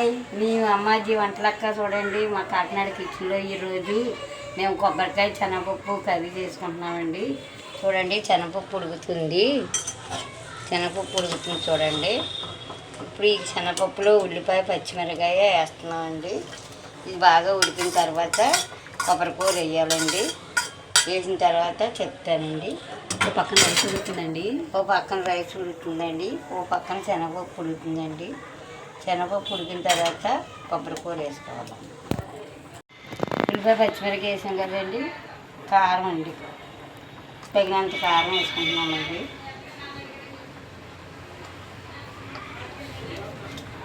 Hi, మీ అమ్మాజీ వంటలక్క. చూడండి, మా కాకినాడ కిచెన్లో ఈరోజు మేము కొబ్బరికాయ శనగపప్పు కర్రీ చేసుకుంటున్నామండి. చూడండి, శనగపప్పు ఉడుకుతుంది. చూడండి. ఇప్పుడు ఈ శనగపప్పులో ఉల్లిపాయ పచ్చిమిరకాయ వేస్తున్నామండి. ఇది బాగా ఉడికిన తర్వాత కొబ్బరికూర వేయాలండి. వేసిన తర్వాత చెప్తానండి. ఓ పక్కన రైస్ ఉడుకుతుందండి. ఓ పక్కన రైస్ ఉడుకుతుందండి. ఓ పక్కన శనగపప్పు ఉడుకుతుందండి. శనగపప్పు ఉడికిన తర్వాత కొబ్బరికూర వేసుకోవాలి. ఉల్లిపాయ పచ్చిమిరకాయ వేసాం కదండి. కారం అండి, తగినంత కారం వేసుకుంటున్నామండి.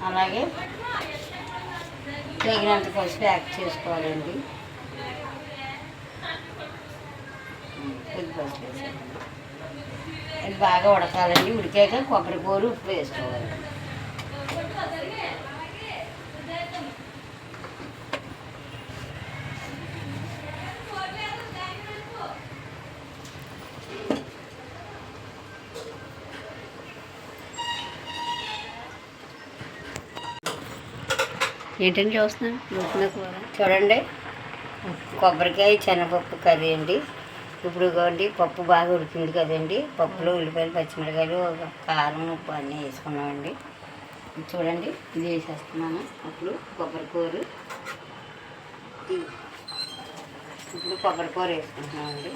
అలాగే తగినంత పసుపు యాడ్ చేసుకోవాలండి. కొద్ది పసుపు వేసామండి. ఇది బాగా ఉడకాలండి. ఉడికాక కొబ్బరికూర ఉప్పు వేసుకోవాలండి. ఏంటంటే చూస్తున్నాను చూడండి, కొబ్బరికాయ శనగపప్పు కర్రీ అండి. ఇప్పుడు ఇవ్వండి, పప్పు బాగా ఉడికింది కదండి. పప్పులో ఉల్లిపాయలు పచ్చిమిరకాయలు కారం ఉప్పు అన్నీ వేసుకున్నామండి. చూడండి, ఇది వేసేస్తున్నాను. ఇప్పుడు కొబ్బరికూర వేసుకుంటున్నామండి.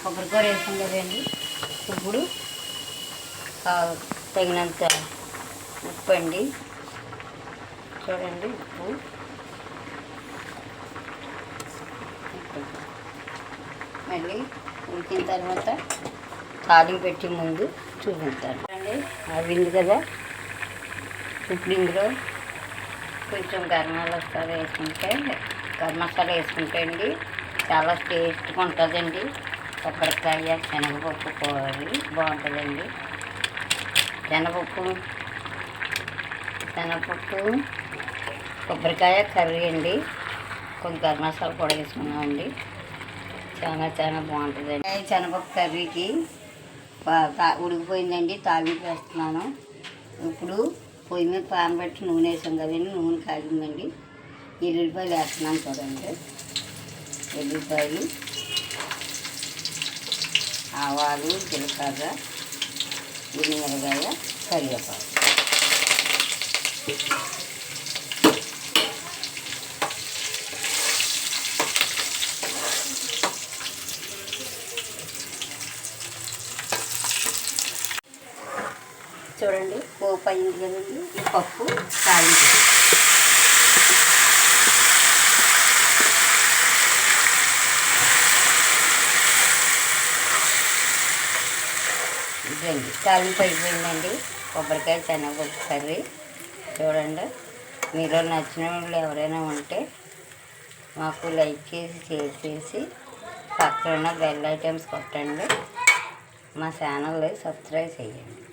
కొబ్బరికూర వేసాం కదండి. ఇప్పుడు తగినంత ఉప్పు అండి. చూడండి, ఉప్పు మళ్ళీ ఉడికిన తర్వాత తాలింపు పెట్టి ముందు చూపిస్తాను అండి. అవింది కదా. ఇప్పుడు ఇందులో కొంచెం గరం మసాలా వేసుకుంటే అండి చాలా టేస్ట్గా ఉంటుందండి. కొబ్బరికాయ శనగపప్పు కూర బాగుంటుందండి. శనగపప్పు కొబ్బరికాయ కర్రీ అండి. కొంచెం గరం మసాలా కూడా వేసుకున్నామండి. చాలా బాగుంటుందండి. శనగపప్పు కర్రీకి ఉడికిపోయిందండి. తాలింపు వేస్తున్నాను. ఇప్పుడు పొయ్యి మీద పాన్ పెట్టి నూనె వేసాం కదండి. నూనె కాగిందండి. ఎల్లుల్లిపాయలు వేస్తున్నాను. చూడండి, ఎల్లుల్లిపాయలు, ఆవాలు, జీలకర్ర, ఎండుమిరపకాయ, కరివేపాకు. చూడండి, పోపు అయింది కదండి. ఈ పప్పు తాలింపు ఇదండి. తాలింపు అయిపోయిందండి. కొబ్బరికాయ శనగపప్పు కర్రీ. చూడండి, మీరు నచ్చిన వాళ్ళు ఎవరైనా ఉంటే మాకు లైక్ చేసి షేర్ చేసి పక్కన బెల్ ఐటమ్స్ కొట్టండి. మా ఛానల్ని సబ్స్క్రైబ్ చేయండి.